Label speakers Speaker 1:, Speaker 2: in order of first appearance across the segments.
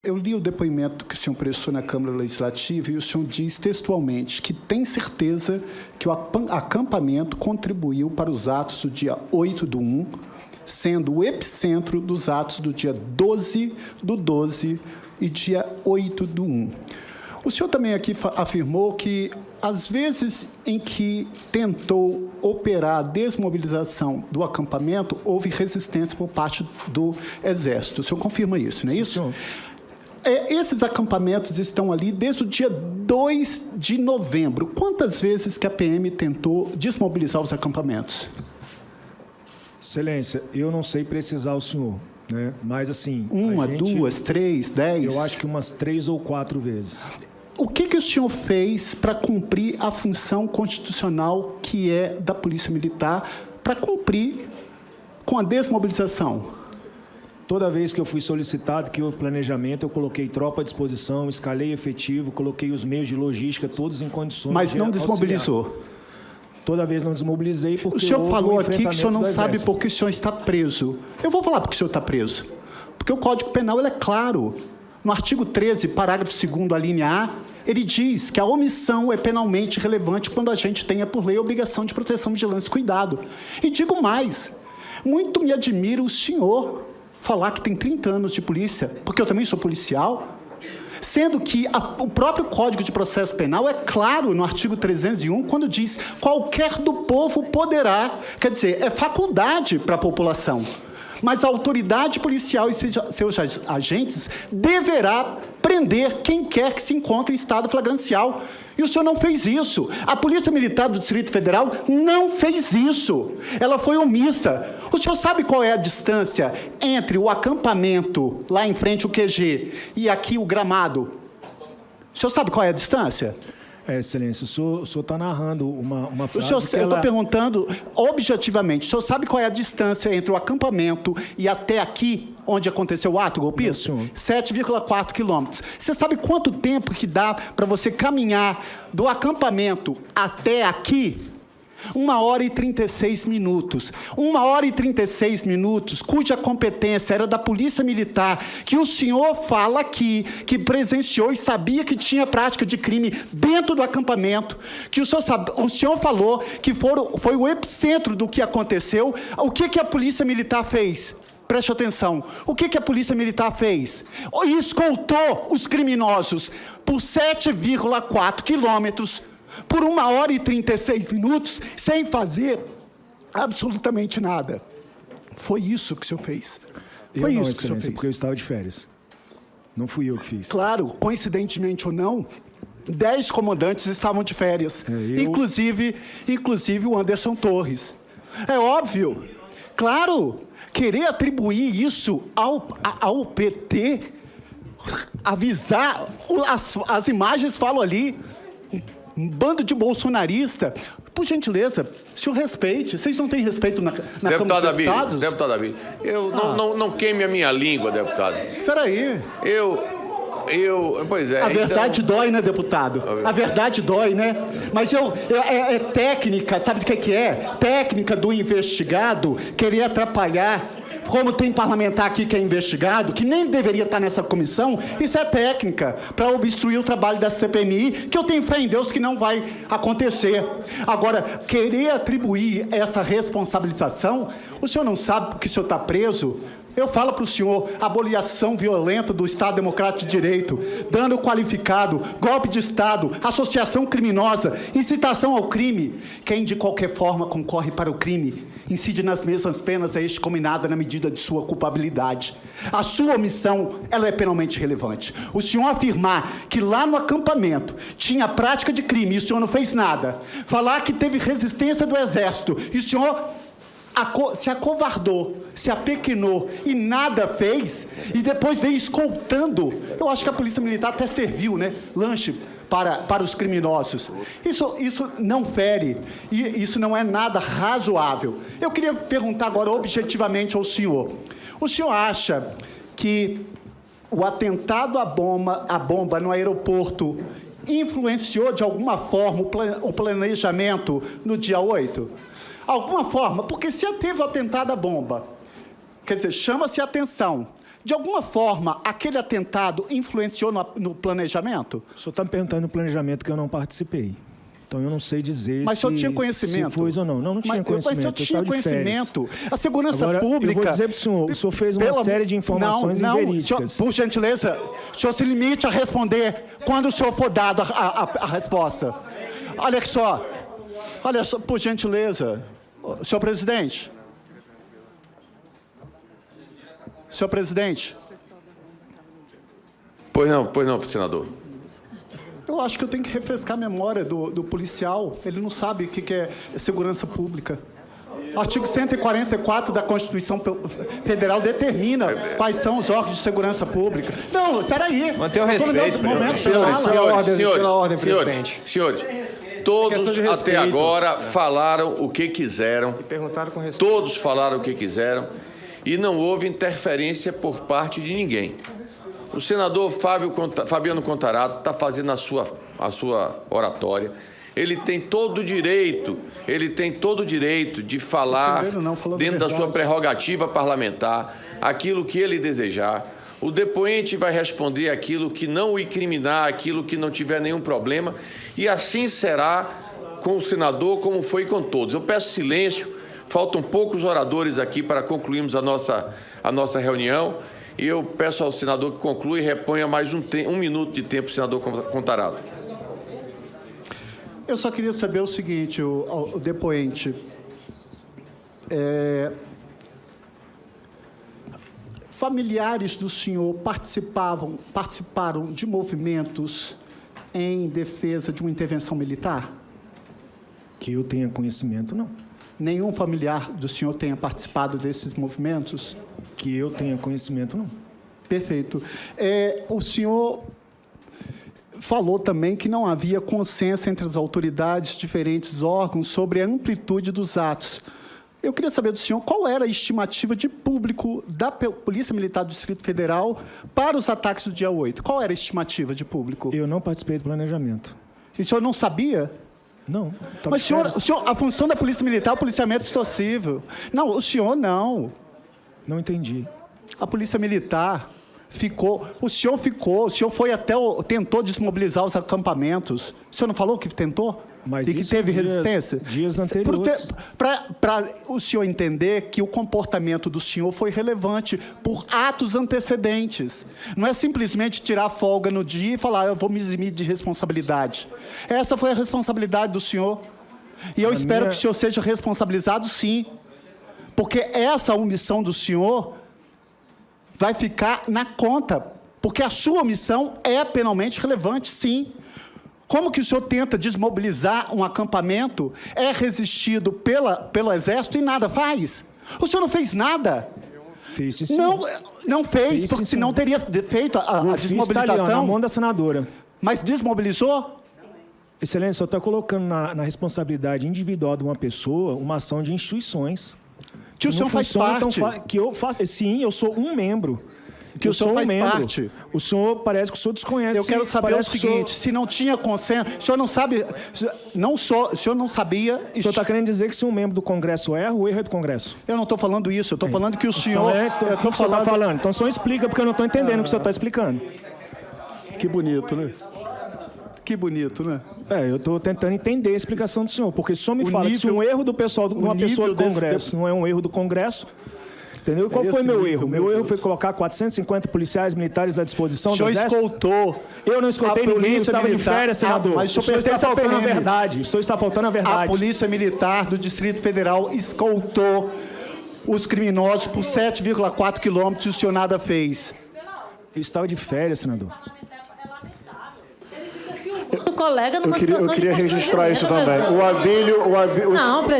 Speaker 1: Eu li o depoimento que o senhor prestou na Câmara Legislativa e o senhor diz textualmente que tem certeza que o acampamento contribuiu para os atos do dia 8/1, sendo o epicentro dos atos do dia 12/12 e dia 8/1. O senhor também aqui afirmou que, às vezes em que tentou operar a desmobilização do acampamento, houve resistência por parte do Exército. O senhor confirma isso, não é isso?
Speaker 2: Senhor.
Speaker 1: Esses acampamentos estão ali desde o dia 2 de novembro. Quantas vezes que a PM tentou desmobilizar os acampamentos?
Speaker 2: Excelência, eu não sei precisar o senhor, né? Mas, assim...
Speaker 1: Uma, duas, 3, 10?
Speaker 2: Eu acho que umas 3 ou 4 vezes.
Speaker 1: O que o senhor fez para cumprir a função constitucional que é da Polícia Militar, para cumprir com a desmobilização?
Speaker 2: Toda vez que eu fui solicitado, que houve planejamento, eu coloquei tropa à disposição, escalei efetivo, coloquei os meios de logística todos em condições
Speaker 1: Mas
Speaker 2: de
Speaker 1: não
Speaker 2: auxiliar.
Speaker 1: desmobilizou?
Speaker 2: Toda vez não desmobilizei porque
Speaker 1: o senhor
Speaker 2: houve
Speaker 1: falou
Speaker 2: um
Speaker 1: aqui que o senhor não
Speaker 2: enfrentamento do
Speaker 1: sabe
Speaker 2: Exército.
Speaker 1: por que o senhor está preso. Eu vou falar por que o senhor está preso. Porque o Código Penal ele é claro. No artigo 13, parágrafo 2º, a linha A, ele diz que a omissão é penalmente relevante quando a gente tenha por lei a obrigação de proteção, vigilância e cuidado. E digo mais, muito me admira o senhor falar que tem 30 anos de polícia, porque eu também sou policial, sendo que o próprio Código de Processo Penal é claro no artigo 301, quando diz qualquer do povo poderá, quer dizer, é faculdade para a população. Mas a autoridade policial e seus agentes deverá prender quem quer que se encontre em estado flagrancial. E o senhor não fez isso. A Polícia Militar do Distrito Federal não fez isso. Ela foi omissa. O senhor sabe qual é a distância entre o acampamento, lá em frente o QG, e aqui o gramado? O senhor sabe qual é a distância?
Speaker 2: Excelência, o senhor está narrando uma frase
Speaker 1: eu estou perguntando objetivamente, o senhor sabe qual é a distância entre o acampamento e até aqui, onde aconteceu o ato golpista? 7,4 quilômetros. Você sabe quanto tempo que dá para você caminhar do acampamento até aqui? 1h36 minutos. 1h36 minutos, cuja competência era da Polícia Militar, que o senhor fala aqui, que presenciou e sabia que tinha prática de crime dentro do acampamento, que o senhor falou que foi o epicentro do que aconteceu. O que a Polícia Militar fez? Preste atenção. O que a Polícia Militar fez? Escoltou os criminosos por 7,4 quilômetros, por 1h36 minutos, sem fazer absolutamente nada. Foi isso que o senhor fez. Foi
Speaker 2: isso
Speaker 1: que o senhor fez.
Speaker 2: Porque eu estava de férias. Não fui eu que fiz.
Speaker 1: Claro, coincidentemente ou não, 10 comandantes estavam de férias. Inclusive o Anderson Torres. É óbvio. Claro, querer atribuir isso ao PT, avisar, as imagens falam ali, um bando de bolsonarista. Por gentileza, o senhor respeite. Vocês não têm respeito na Câmara dos Deputados?
Speaker 3: Deputado Abílio, não queime a minha língua, deputado.
Speaker 1: Peraí.
Speaker 3: Pois é.
Speaker 1: A verdade dói, né, deputado? A verdade dói, né? Mas é técnica, sabe do que é? Técnica do investigado querer atrapalhar. Como tem parlamentar aqui que é investigado, que nem deveria estar nessa comissão, isso é técnica para obstruir o trabalho da CPMI, que eu tenho fé em Deus que não vai acontecer. Agora, querer atribuir essa responsabilização, o senhor não sabe porque o senhor está preso? Eu falo para o senhor, abolição violenta do Estado Democrático de Direito, dano qualificado, golpe de Estado, associação criminosa, incitação ao crime. Quem de qualquer forma concorre para o crime, incide nas mesmas penas a este combinada na medida de sua culpabilidade. A sua omissão, ela é penalmente relevante. O senhor afirmar que lá no acampamento tinha prática de crime e o senhor não fez nada, falar que teve resistência do Exército e o senhor se acovardou, se apequenou e nada fez, e depois veio escoltando. Eu acho que a Polícia Militar até serviu, né? Lanche para os criminosos. Isso não fere, e isso não é nada razoável. Eu queria perguntar agora objetivamente ao senhor. O senhor acha que o atentado à bomba no aeroporto influenciou de alguma forma o planejamento no dia 8? Alguma forma, porque se teve o atentado à bomba, quer dizer, chama-se atenção, De alguma forma, aquele atentado influenciou no planejamento?
Speaker 2: O senhor está me perguntando no planejamento que eu não participei. Então, eu não sei dizer
Speaker 1: mas se o senhor tinha conhecimento?
Speaker 2: Se foi ou não. Não tinha conhecimento.
Speaker 1: Mas se eu tinha conhecimento. A segurança
Speaker 2: Agora,
Speaker 1: pública...
Speaker 2: eu vou dizer para o senhor fez uma série de informações inverídicas.
Speaker 1: Senhor, por gentileza, o senhor se limite a responder quando o senhor for dado a resposta. Olha só, por gentileza, senhor presidente. Senhor presidente.
Speaker 3: Pois não, senador.
Speaker 1: Eu acho que eu tenho que refrescar a memória do policial. Ele não sabe o que é segurança pública. Artigo 144 da Constituição Federal determina quais são os órgãos de segurança pública. Não, peraí.
Speaker 4: Mantenha o respeito.
Speaker 3: Senhores, todos até agora falaram o que quiseram. Todos falaram o que quiseram. E não houve interferência por parte de ninguém. O senador Fabiano Contarato está fazendo a sua oratória. Ele tem todo o direito de falar dentro da sua prerrogativa parlamentar aquilo que ele desejar. O depoente vai responder aquilo que não o incriminar, aquilo que não tiver nenhum problema, e assim será com o senador como foi com todos. Eu peço silêncio, faltam poucos oradores aqui para concluirmos a nossa reunião. E eu peço ao senador que conclua e reponha mais um minuto de tempo, senador Contarato.
Speaker 1: Eu só queria saber o seguinte, o depoente. Familiares do senhor participaram de movimentos em defesa de uma intervenção militar?
Speaker 2: Que eu tenha conhecimento, não.
Speaker 1: Nenhum familiar do senhor tenha participado desses movimentos?
Speaker 2: Que eu tenha conhecimento, não.
Speaker 1: Perfeito. O senhor falou também que não havia consenso entre as autoridades, diferentes órgãos, sobre a amplitude dos atos. Eu queria saber do senhor qual era a estimativa de público da Polícia Militar do Distrito Federal para os ataques do dia 8. Qual era a estimativa de público?
Speaker 2: Eu não participei do planejamento.
Speaker 1: E o senhor não sabia?
Speaker 2: Não.
Speaker 1: Mas, senhor, a função da Polícia Militar é o policiamento extorsivo. Não, o senhor não.
Speaker 2: Não entendi.
Speaker 1: A Polícia Militar o senhor foi até tentou desmobilizar os acampamentos. O senhor não falou que tentou?
Speaker 2: Mas
Speaker 1: e que teve resistência?
Speaker 2: Dias anteriores.
Speaker 1: Para o senhor entender que o comportamento do senhor foi relevante por atos antecedentes. Não é simplesmente tirar folga no dia e falar, eu vou me eximir de responsabilidade. Essa foi a responsabilidade do senhor. E eu espero que o senhor seja responsabilizado, sim. Porque essa omissão do senhor vai ficar na conta. Porque a sua omissão é penalmente relevante, sim. Como que o senhor tenta desmobilizar um acampamento, é resistido pelo Exército e nada faz? O senhor não fez nada.
Speaker 2: Fiz, sim, senhor.
Speaker 1: Não fez, porque senão teria feito a desmobilização.
Speaker 2: Na mão da senadora.
Speaker 1: Mas desmobilizou?
Speaker 2: Excelência, o senhor está colocando na responsabilidade individual de uma pessoa uma ação de instituições.
Speaker 1: Que o senhor faz parte.
Speaker 2: Sim, eu sou um membro.
Speaker 1: Que o senhor faz parte.
Speaker 2: O senhor parece que o senhor desconhece.
Speaker 1: Eu quero saber o seguinte, se não tinha consenso, o senhor não sabe, o senhor não sabia...
Speaker 2: O senhor está querendo dizer que se um membro do Congresso erra, o erro é do Congresso?
Speaker 1: Eu não estou falando isso, eu estou falando que o senhor...
Speaker 2: Então, o que o senhor está falando? Então o senhor explica, porque eu não estou entendendo o que o senhor está explicando.
Speaker 1: Que bonito, né? Que bonito, né?
Speaker 2: Eu estou tentando entender a explicação do senhor, porque se o senhor me fala que se um erro do pessoal, de uma pessoa do Congresso, não é um erro do Congresso... Entendeu? E qual foi meu erro? Meu erro foi colocar 450 policiais militares à disposição do Exército.
Speaker 1: O senhor escoltou.
Speaker 2: Eu não escoltei ninguém, eu estava de férias, senador.
Speaker 1: Mas
Speaker 2: o senhor está faltando a verdade. O senhor está faltando a verdade.
Speaker 1: A Polícia Militar do Distrito Federal escoltou os criminosos por 7,4 quilômetros e o senhor nada fez.
Speaker 2: Eu estava de férias, senador.
Speaker 5: O colega numa
Speaker 6: eu queria registrar isso também.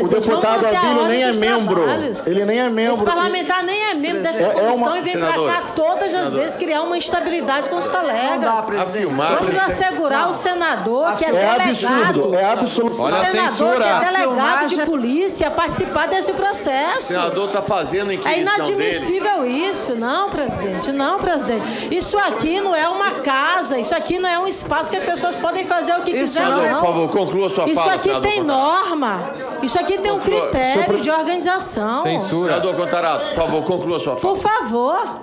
Speaker 6: O deputado Abílio nem é membro. Ele nem é membro.
Speaker 5: Esse parlamentar nem é membro desta comissão e vem para cá todas as vezes criar uma instabilidade com os colegas. Vamos assegurar o senador que é delegado.
Speaker 6: É absurdo.
Speaker 5: O senador que é delegado de polícia a participar desse processo.
Speaker 3: O senador está fazendo inquisição dele.
Speaker 5: É inadmissível isso. Não, presidente. Não, presidente. Isso aqui não é uma casa. Isso aqui não é um espaço que as pessoas podem fazer o que quiser, não.
Speaker 3: Por favor, conclua sua fala,
Speaker 5: isso aqui
Speaker 3: senador
Speaker 5: tem
Speaker 3: Contarato.
Speaker 5: norma. Isso aqui tem um critério de organização.
Speaker 3: Censura. Senador Contarato, por favor, conclua sua fala.
Speaker 5: Por favor.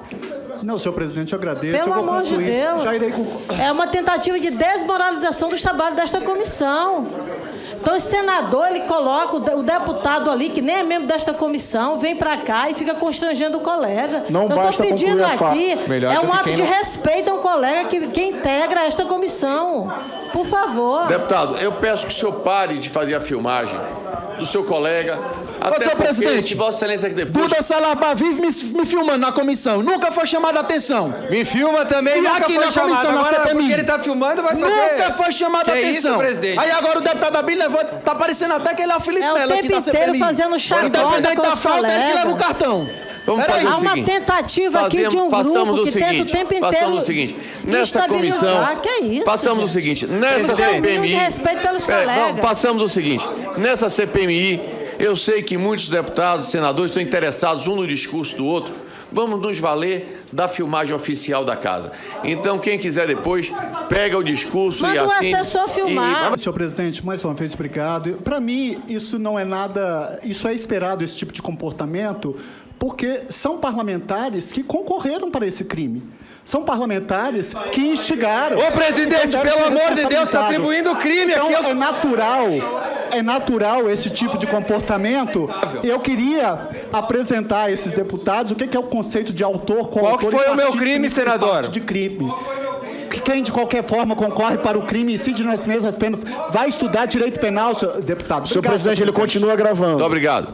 Speaker 1: Não, senhor presidente, eu agradeço.
Speaker 5: Pelo amor de Deus.
Speaker 1: Já irei
Speaker 5: É uma tentativa de desmoralização dos trabalhos desta comissão. Então, o senador, ele coloca o deputado ali, que nem é membro desta comissão, vem para cá e fica constrangendo o colega.
Speaker 6: Não
Speaker 5: eu estou pedindo aqui, é um ato de
Speaker 3: não...
Speaker 5: respeito ao colega que integra esta comissão. Por favor.
Speaker 3: Deputado, eu peço que o senhor pare de fazer a filmagem do seu colega. Até
Speaker 4: senhor presidente,
Speaker 3: se Vossa Excelência que depois...
Speaker 4: Duda Salabá vive me filmando na comissão. Nunca foi chamada a atenção.
Speaker 7: Me filma também, nunca
Speaker 4: aqui
Speaker 7: foi
Speaker 4: na
Speaker 7: chamado.
Speaker 4: comissão,
Speaker 7: Agora,
Speaker 4: na CPMI.
Speaker 7: porque ele tá filmando, vai fazer...
Speaker 4: Nunca foi chamada a atenção.
Speaker 7: Isso, presidente?
Speaker 4: Aí agora o deputado Abílio levou... Tá parecendo até que ele é o Felipe Melo aqui da CPMI.
Speaker 5: É o tempo inteiro fazendo chacota
Speaker 4: Independente
Speaker 5: com
Speaker 4: da
Speaker 5: os
Speaker 4: falta, ele que leva o
Speaker 5: colegas.
Speaker 4: cartão.
Speaker 3: Vamos fazer o
Speaker 5: Há uma
Speaker 3: seguinte,
Speaker 5: tentativa aqui de um grupo que tenta o tempo inteiro
Speaker 3: façamos o seguinte, nessa comissão,
Speaker 5: que é isso,
Speaker 3: façamos
Speaker 5: gente?
Speaker 3: o seguinte, nessa
Speaker 5: Isso é um mínimo
Speaker 3: CPMI,
Speaker 5: de respeito pelos colegas.
Speaker 3: façamos o seguinte, nessa CPMI, eu sei que muitos deputados, senadores estão interessados um no discurso do outro, vamos nos valer da filmagem oficial da casa. Então, quem quiser depois, pega o discurso
Speaker 5: Manda
Speaker 3: e assim...
Speaker 5: o assessor filmar.
Speaker 1: Senhor presidente, mais uma vez, obrigado. Para mim, isso não é nada... Isso é esperado, esse tipo de comportamento, porque são parlamentares que concorreram para esse crime. São parlamentares que instigaram.
Speaker 7: Ô, presidente, pelo amor de Deus, está atribuindo crime
Speaker 1: então,
Speaker 7: aqui aos...
Speaker 1: É natural esse tipo de comportamento. Eu queria apresentar a esses deputados o que é o conceito de autor,
Speaker 7: Qual que foi o meu crime, senador?
Speaker 1: De crime. Quem, de qualquer forma, concorre para o crime e incide nas mesmas penas, vai estudar direito penal, senhor deputado.
Speaker 6: Senhor presidente, ele continua gravando.
Speaker 3: Muito obrigado.